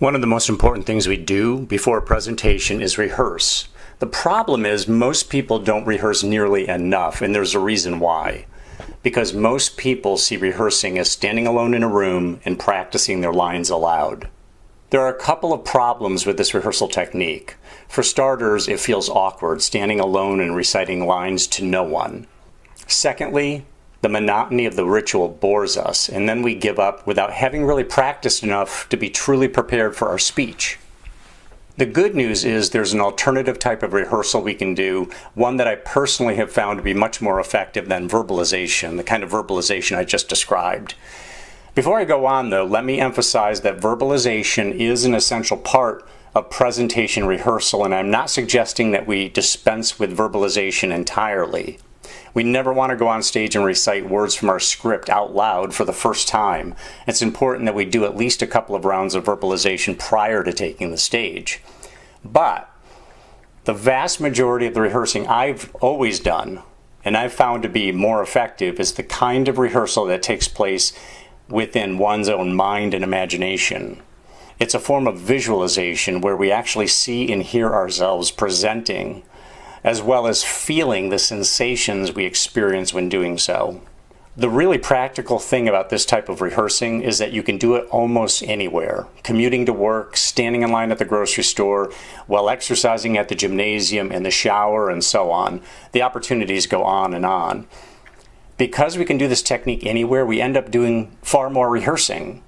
One of the most important things we do before a presentation is rehearse. The problem is most people don't rehearse nearly enough, and there's a reason why. Because most people see rehearsing as standing alone in a room and practicing their lines aloud. There are a couple of problems with this rehearsal technique. For starters, it feels awkward standing alone and reciting lines to no one. Secondly, the monotony of the ritual bores us, and then we give up without having really practiced enough to be truly prepared for our speech. The good news is there's an alternative type of rehearsal we can do, one that I personally have found to be much more effective than verbalization, the kind of verbalization I just described. Before I go on though, let me emphasize that verbalization is an essential part of presentation rehearsal, and I'm not suggesting that we dispense with verbalization entirely. We never want to go on stage and recite words from our script out loud for the first time. It's important that we do at least a couple of rounds of verbalization prior to taking the stage. But the vast majority of the rehearsing I've always done, and I've found to be more effective, is the kind of rehearsal that takes place within one's own mind and imagination. It's a form of visualization where we actually see and hear ourselves presenting, as well as feeling the sensations we experience when doing so. The really practical thing about this type of rehearsing is that you can do it almost anywhere. Commuting to work, standing in line at the grocery store, while exercising at the gymnasium, in the shower, and so on. The opportunities go on and on. Because we can do this technique anywhere, we end up doing far more rehearsing.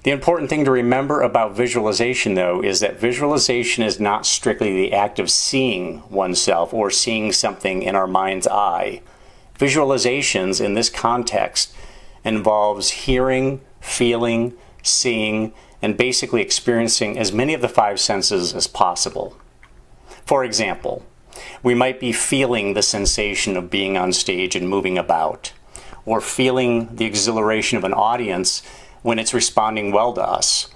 The important thing to remember about visualization, though, is that visualization is not strictly the act of seeing oneself or seeing something in our mind's eye. Visualizations in this context involves hearing, feeling, seeing, and basically experiencing as many of the five senses as possible. For example, we might be feeling the sensation of being on stage and moving about, or feeling the exhilaration of an audience when it's responding well to us.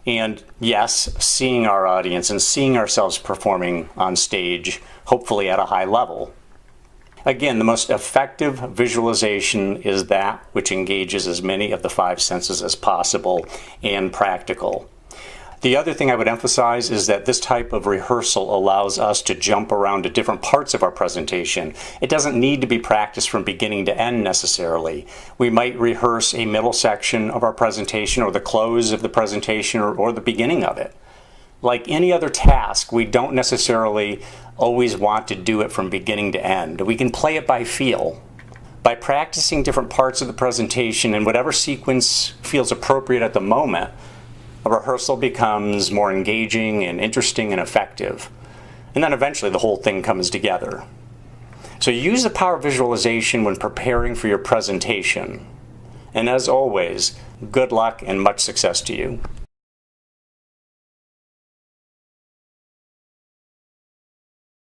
And yes, seeing our audience and seeing ourselves performing on stage, hopefully at a high level. Again, the most effective visualization is that which engages as many of the five senses as possible and practical. The other thing I would emphasize is that this type of rehearsal allows us to jump around to different parts of our presentation. It doesn't need to be practiced from beginning to end necessarily. We might rehearse a middle section of our presentation, or the close of the presentation, or the beginning of it. Like any other task, we don't necessarily always want to do it from beginning to end. We can play it by feel. By practicing different parts of the presentation in whatever sequence feels appropriate at the moment, a rehearsal becomes more engaging and interesting and effective. And then eventually the whole thing comes together. So use the power of visualization when preparing for your presentation. And as always, good luck and much success to you.